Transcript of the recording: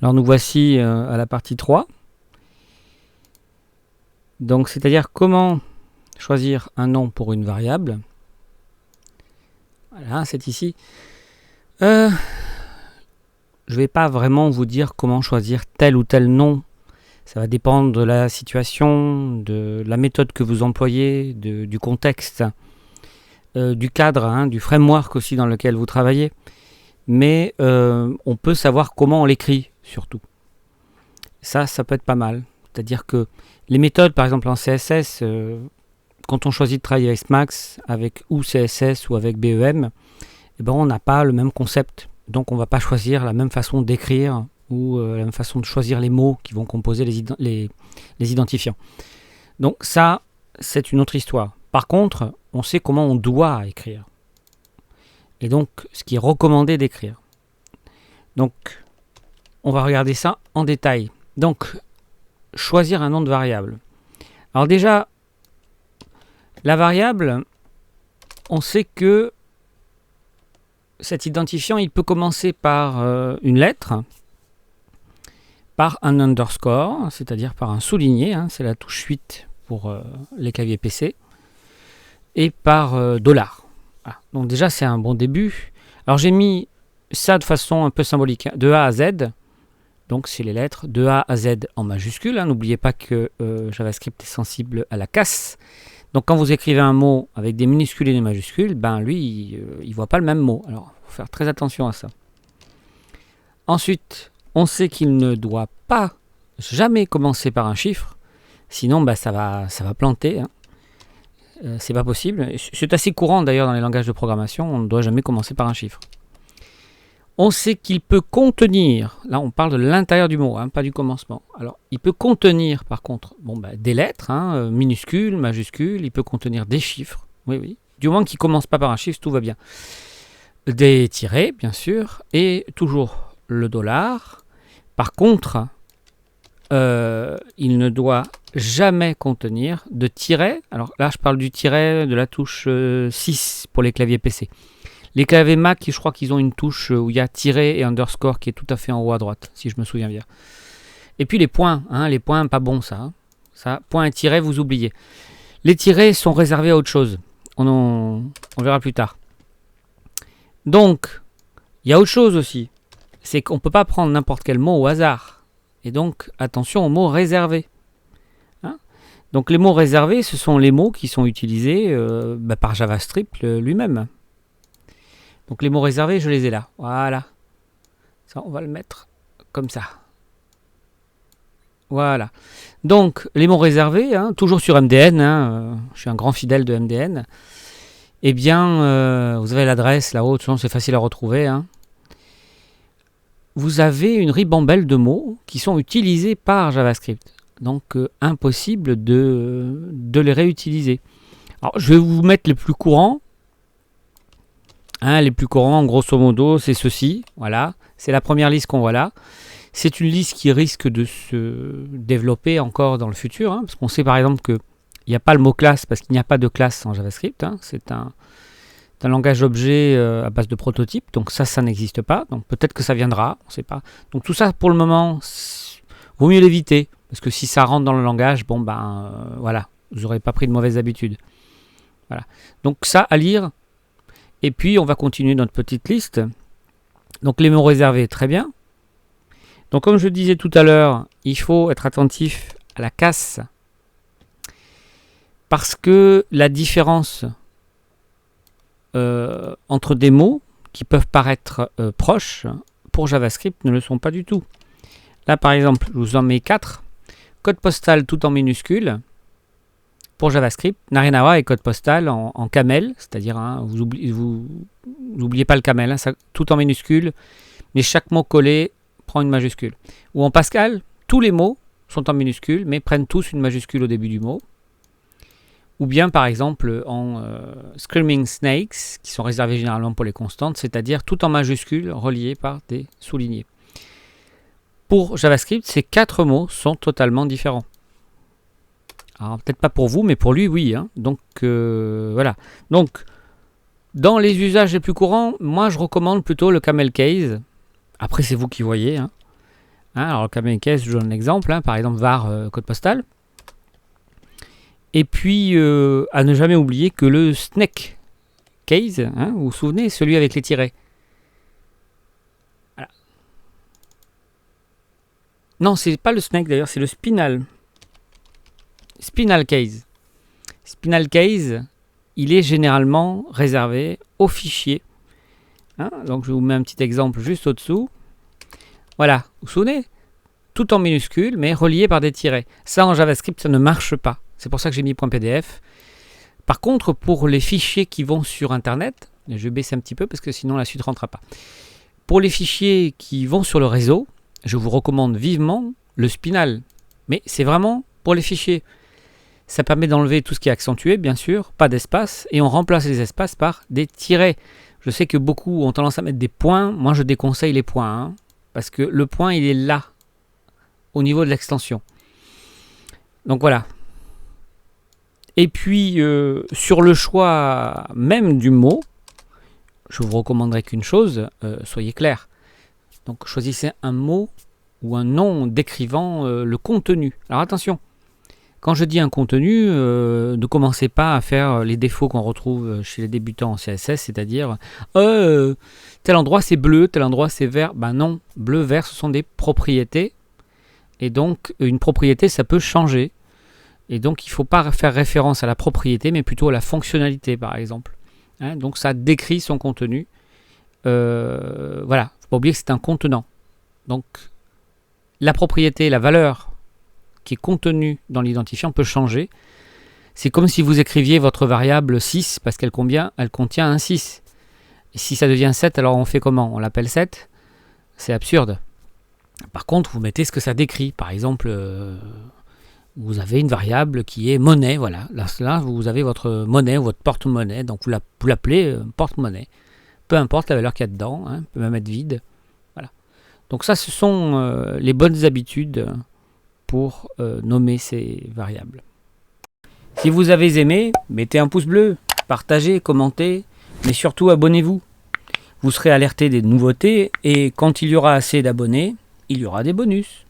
Alors nous voici à la partie 3. Donc c'est-à-dire comment choisir un nom pour une variable. Voilà, c'est ici. Je ne vais pas vraiment vous dire comment choisir tel ou tel nom. Ça va dépendre de la situation, de la méthode que vous employez, du contexte, du cadre, du framework aussi dans lequel vous travaillez. Mais on peut savoir comment on l'écrit surtout. Ça peut être pas mal. C'est-à-dire que les méthodes, par exemple en CSS, quand on choisit de travailler avec SMAX, avec ou CSS ou avec BEM, eh ben on n'a pas le même concept. Donc on ne va pas choisir la même façon d'écrire ou la même façon de choisir les mots qui vont composer les identifiants. Donc ça, c'est une autre histoire. Par contre, on sait comment on doit écrire. Et donc, ce qui est recommandé d'écrire. Donc, on va regarder ça en détail. Donc, choisir un nom de variable. Alors déjà, la variable, on sait que cet identifiant, il peut commencer par une lettre, par un underscore, c'est-à-dire par un souligné, c'est la touche 8 pour les claviers PC, et par dollar. Voilà. Donc déjà, c'est un bon début. Alors j'ai mis ça de façon un peu symbolique, de A à Z. Donc c'est les lettres de A à Z en majuscule. N'oubliez pas que JavaScript est sensible à la casse. Donc quand vous écrivez un mot avec des minuscules et des majuscules, ben lui, il ne voit pas le même mot. Alors il faut faire très attention à ça. Ensuite, on sait qu'il ne doit pas jamais commencer par un chiffre. Sinon, ben, ça va planter. C'est pas possible. C'est assez courant d'ailleurs dans les langages de programmation. On ne doit jamais commencer par un chiffre. On sait qu'il peut contenir, là on parle de l'intérieur du mot, pas du commencement. Alors il peut contenir par contre des lettres, minuscules, majuscules, il peut contenir des chiffres, oui. Du moment qu'il ne commence pas par un chiffre, tout va bien. Des tirets, bien sûr, et toujours le dollar. Par contre, il ne doit jamais contenir de tiret. Alors là je parle du tiret de la touche 6 pour les claviers PC. Les claviers Mac, je crois qu'ils ont une touche où il y a tiret et underscore qui est tout à fait en haut à droite, si je me souviens bien. Et puis les points, les points, pas bon ça. Ça, point et tiret, vous oubliez. Les tirets sont réservés à autre chose. On verra plus tard. Donc, il y a autre chose aussi. C'est qu'on ne peut pas prendre n'importe quel mot au hasard. Et donc, attention aux mots réservés. Donc les mots réservés, ce sont les mots qui sont utilisés par JavaScript lui-même. Donc les mots réservés, je les ai là. Voilà. Ça, on va le mettre comme ça. Voilà. Donc les mots réservés, toujours sur MDN, je suis un grand fidèle de MDN. Eh bien, vous avez l'adresse là-haut, de toute façon c'est facile à retrouver. Vous avez une ribambelle de mots qui sont utilisés par JavaScript. Donc impossible de les réutiliser. Alors je vais vous mettre les plus courants. Les plus courants, grosso modo, c'est ceci. Voilà, c'est la première liste qu'on voit là. C'est une liste qui risque de se développer encore dans le futur, parce qu'on sait par exemple qu'il n'y a pas le mot classe, parce qu'il n'y a pas de classe en JavaScript. C'est un langage objet à base de prototype, donc ça n'existe pas. Donc peut-être que ça viendra, on ne sait pas. Donc tout ça, pour le moment, vaut mieux l'éviter, parce que si ça rentre dans le langage, voilà, vous n'aurez pas pris de mauvaises habitudes. Voilà. Donc ça à lire. Et puis, on va continuer notre petite liste. Donc, les mots réservés, très bien. Donc, comme je disais tout à l'heure, il faut être attentif à la casse. Parce que la différence entre des mots qui peuvent paraître proches, pour JavaScript, ne le sont pas du tout. Là, par exemple, je vous en mets 4. Code postal tout en minuscule. Pour JavaScript, n'a rien à voir avec code postal en camel, c'est-à-dire vous n'oubliez pas le camel, tout en minuscule, mais chaque mot collé prend une majuscule. Ou en Pascal, tous les mots sont en minuscule, mais prennent tous une majuscule au début du mot. Ou bien par exemple en Screaming Snakes, qui sont réservés généralement pour les constantes, c'est-à-dire tout en majuscule reliés par des soulignés. Pour JavaScript, ces 4 mots sont totalement différents. Alors, peut-être pas pour vous, mais pour lui, oui. Donc, voilà. Donc, dans les usages les plus courants, moi, je recommande plutôt le camel case. Après, c'est vous qui voyez. Alors, le cabine case, je donne un exemple, par exemple var code postal. Et puis, à ne jamais oublier que le snake case, vous vous souvenez, celui avec les tirets. Voilà. Non, c'est pas le snake d'ailleurs, c'est le spinal. Spinal case. Spinal case, il est généralement réservé aux fichiers. Donc je vous mets un petit exemple juste au-dessous. Voilà, vous vous souvenez? Tout en minuscule, mais relié par des tirets. Ça, en JavaScript, ça ne marche pas. C'est pour ça que j'ai mis .pdf. Par contre, pour les fichiers qui vont sur Internet, je vais baisser un petit peu parce que sinon la suite ne rentrera pas. Pour les fichiers qui vont sur le réseau, je vous recommande vivement le Spinal. Mais c'est vraiment pour les fichiers. Ça permet d'enlever tout ce qui est accentué, bien sûr, pas d'espace, et on remplace les espaces par des tirets. Je sais que beaucoup ont tendance à mettre des points. Moi, je déconseille les points, parce que le point, il est là, au niveau de l'extension. Donc voilà. Et puis, sur le choix même du mot, je vous recommanderais qu'une chose, soyez clair. Donc, choisissez un mot ou un nom décrivant le contenu. Alors attention, quand je dis un contenu, ne commencez pas à faire les défauts qu'on retrouve chez les débutants en CSS, c'est-à-dire tel endroit c'est bleu, tel endroit c'est vert. Ben non, bleu, vert, ce sont des propriétés. Et donc, une propriété, ça peut changer. Et donc, il ne faut pas faire référence à la propriété, mais plutôt à la fonctionnalité, par exemple. Donc, ça décrit son contenu. Voilà, il ne faut pas oublier que c'est un contenant. Donc, la propriété, la valeur qui est contenue dans l'identifiant peut changer. C'est comme si vous écriviez votre variable 6, parce qu'elle contient un 6. Et si ça devient 7, alors on fait comment? On l'appelle 7? C'est absurde. Par contre, vous mettez ce que ça décrit. Par exemple... vous avez une variable qui est monnaie, voilà. Là, vous avez votre monnaie ou votre porte-monnaie, donc vous l'appelez porte-monnaie. Peu importe la valeur qu'il y a dedans, on peut même être vide. Voilà. Donc ça, ce sont les bonnes habitudes pour nommer ces variables. Si vous avez aimé, mettez un pouce bleu, partagez, commentez, mais surtout abonnez-vous. Vous serez alerté des nouveautés et quand il y aura assez d'abonnés, il y aura des bonus.